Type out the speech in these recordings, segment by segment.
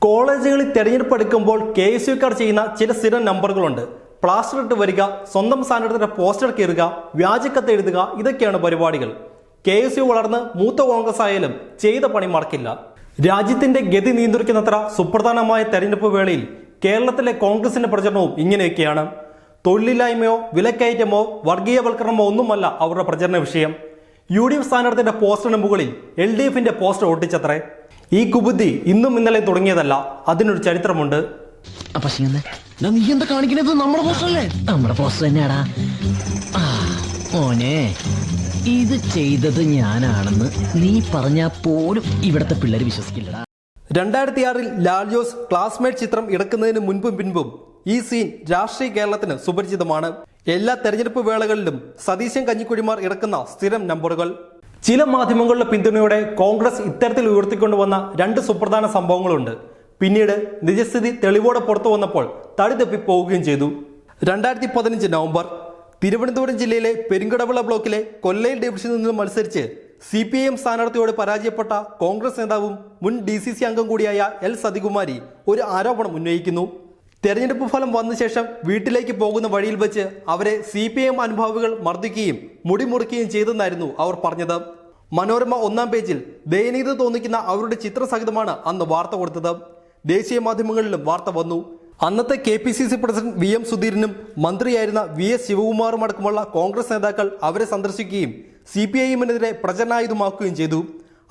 കോളേജുകളിൽ തെരഞ്ഞെടുപ്പ് എടുക്കുമ്പോൾ KSUക്കാർ ചെയ്യുന്ന ചില സ്ഥിരം നമ്പറുകളുണ്ട്. പ്ലാസ്റ്റർ ഇട്ട് വരിക, സ്വന്തം സ്ഥാനാർത്ഥിയുടെ പോസ്റ്റർ കീറുക, വ്യാജക്കത്ത് എഴുതുക, ഇതൊക്കെയാണ് പരിപാടികൾ. KSU വളർന്ന് മൂത്ത കോൺഗ്രസ് ആയാലും ചെയ്ത പണി മറക്കില്ല. രാജ്യത്തിന്റെ ഗതി നിയന്ത്രിക്കുന്നത്ര സുപ്രധാനമായ തെരഞ്ഞെടുപ്പ് വേളയിൽ കേരളത്തിലെ കോൺഗ്രസിന്റെ പ്രചരണവും ഇങ്ങനെയൊക്കെയാണ്. തൊഴിലില്ലായ്മയോ വിലക്കയറ്റമോ വർഗീയവൽക്കരണമോ ഒന്നുമല്ല അവരുടെ പ്രചരണ വിഷയം. UDF സ്ഥാനാർത്ഥിയുടെ പോസ്റ്ററിന് മുകളിൽ LDFന്റെ പോസ്റ്റർ ഒട്ടിച്ചത്രേ. ഈ കുബുദ്ധി ഇന്നും ഇന്നലെ തുടങ്ങിയതല്ല, അതിനൊരു ചരിത്രമുണ്ട്. നീ എന്താ കാണിക്കുന്നത്? നമ്മുടെ പോസ്റ്ററല്ലേ? നമ്മുടെ പോസ്റ്റർ തന്നെയാടാ മോനെ. ഇത് ചെയ്തത് ഞാനാണെന്ന് നീ പറഞ്ഞാ പോലും ഇവിടത്തെ പിള്ളേര് വിശ്വസിക്കില്ലടാ. 2006 ലാൽ ജോസ് ക്ലാസ്മേറ്റ് ചിത്രം ഇറക്കുന്നതിന് മുൻപും പിൻപും ഈ സീൻ രാഷ്ട്രീയ കേരളത്തിന് സുപരിചിതമാണ്. എല്ലാ തെരഞ്ഞെടുപ്പ് വേളകളിലും സതീശൻ കഞ്ഞിക്കുഴിമാർ ഇറക്കുന്ന സ്ഥിരം നമ്പറുകൾ. ചില മാധ്യമങ്ങളുടെ പിന്തുണയോടെ കോൺഗ്രസ് ഇത്തരത്തിൽ ഉയർത്തിക്കൊണ്ടുവന്ന രണ്ട് സുപ്രധാന സംഭവങ്ങളുണ്ട്. പിന്നീട് നിജസ്ഥിതി തെളിവോടെ പുറത്തു വന്നപ്പോൾ തടിതെപ്പി പോവുകയും ചെയ്തു. 2015 നവംബർ തിരുവനന്തപുരം ജില്ലയിലെ പെരിങ്കടവിള ബ്ലോക്കിലെ കൊല്ലയിൽ ഡിവിഷനിൽ നിന്ന് മത്സരിച്ച് CPIM സ്ഥാനാർത്ഥിയോട് പരാജയപ്പെട്ട കോൺഗ്രസ് നേതാവും മുൻ DCC അംഗം കൂടിയായ L സതികുമാരി ഒരു ആരോപണം ഉന്നയിക്കുന്നു. തെരഞ്ഞെടുപ്പ് ഫലം വന്ന ശേഷം വീട്ടിലേക്ക് പോകുന്ന വഴിയിൽ വെച്ച് അവരെ CPIM അനുഭാവികൾ മർദ്ദിക്കുകയും മുടിമുറിക്കുകയും ചെയ്തെന്നായിരുന്നു അവർ പറഞ്ഞത്. മനോരമ 1-ാം പേജിൽ ദയനീയത തോന്നിക്കുന്ന അവരുടെ ചിത്രസഹിതമാണ് അന്ന് വാർത്ത കൊടുത്തത്. ദേശീയ മാധ്യമങ്ങളിലും വാർത്ത വന്നു. അന്നത്തെ KPCC പ്രസിഡന്റ് VM സുധീരനും മന്ത്രിയായിരുന്ന VS ശിവകുമാറും അടക്കമുള്ള കോൺഗ്രസ് നേതാക്കൾ അവരെ സന്ദർശിക്കുകയും CPIMനെതിരെ പ്രചരണായുധമാക്കുകയും ചെയ്തു.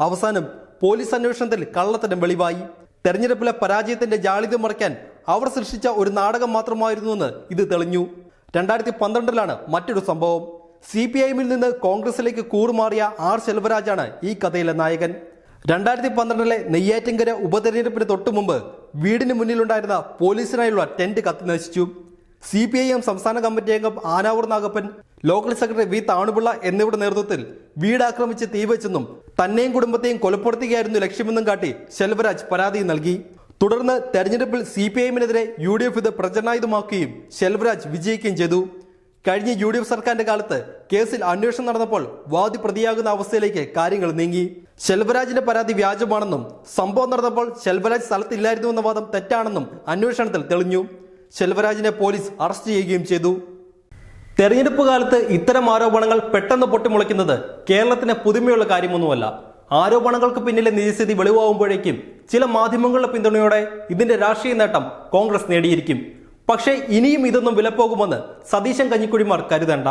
അവസാനം പോലീസ് അന്വേഷണത്തിൽ കള്ളത്തരം വെളിവായി. തെരഞ്ഞെടുപ്പിലെ പരാജയത്തിന്റെ ജാളിത മറയ്ക്കാൻ അവർ സൃഷ്ടിച്ച ഒരു നാടകം മാത്രമായിരുന്നുവെന്ന് ഇത് തെളിഞ്ഞു. 2012 മറ്റൊരു സംഭവം. CPIMൽ നിന്ന് കോൺഗ്രസിലേക്ക് കൂറുമാറിയ R ശെൽവരാജാണ് ഈ കഥയിലെ നായകൻ. 2012 നെയ്യാറ്റിൻകര ഉപതെരഞ്ഞെടുപ്പിന് തൊട്ടു മുമ്പ് വീടിന് മുന്നിലുണ്ടായിരുന്ന പോലീസിനായുള്ള ടെന്റ് കത്തി നശിച്ചു. CPIM സംസ്ഥാന കമ്മിറ്റി അംഗം Anavoor Nagappan, local secretary V Thanupillai എന്നിവരുടെ നേതൃത്വത്തിൽ വീട് ആക്രമിച്ച് തീവെച്ചെന്നും തന്നെയും കുടുംബത്തെയും കൊലപ്പെടുത്തുകയായിരുന്നു ലക്ഷ്യമെന്നും കാട്ടി ശെൽവരാജ് പരാതി നൽകി. തുടർന്ന് തെരഞ്ഞെടുപ്പിൽ CPIMനെതിരെ UDF ഇത് പ്രചരണായുധമാക്കുകയും ശെൽവരാജ് വിജയിക്കുകയും ചെയ്തു. കഴിഞ്ഞ UDF സർക്കാരിന്റെ കാലത്ത് കേസിൽ അന്വേഷണം നടന്നപ്പോൾ വാദി പ്രതിയാകുന്ന അവസ്ഥയിലേക്ക് കാര്യങ്ങൾ നീങ്ങി. ശെൽവരാജിന്റെ പരാതി വ്യാജമാണെന്നും സംഭവം നടന്നപ്പോൾ ശെൽവരാജ് സ്ഥലത്തില്ലായിരുന്നുവെന്ന വാദം തെറ്റാണെന്നും അന്വേഷണത്തിൽ തെളിഞ്ഞു. ശെൽവരാജിനെ പോലീസ് അറസ്റ്റ് ചെയ്യുകയും ചെയ്തു. തെരഞ്ഞെടുപ്പ് കാലത്ത് ഇത്തരം ആരോപണങ്ങൾ പെട്ടെന്ന് പൊട്ടിമുളയ്ക്കുന്നത് കേരളത്തിന് പുതുമയുള്ള കാര്യമൊന്നുമല്ല. ആരോപണങ്ങൾക്ക് പിന്നിലെ നിജസ്ഥിതി വെളിവാകുമ്പോഴേക്കും ചില മാധ്യമങ്ങളുടെ പിന്തുണയോടെ ഇതിന്റെ രാഷ്ട്രീയ നേട്ടം കോൺഗ്രസ് നേടിയിരിക്കും. പക്ഷേ ഇനിയും ഇതൊന്നും വിലപ്പോകുമെന്ന് സതീശൻ കഞ്ഞിക്കുഴിമാർ കരുതണ്ട.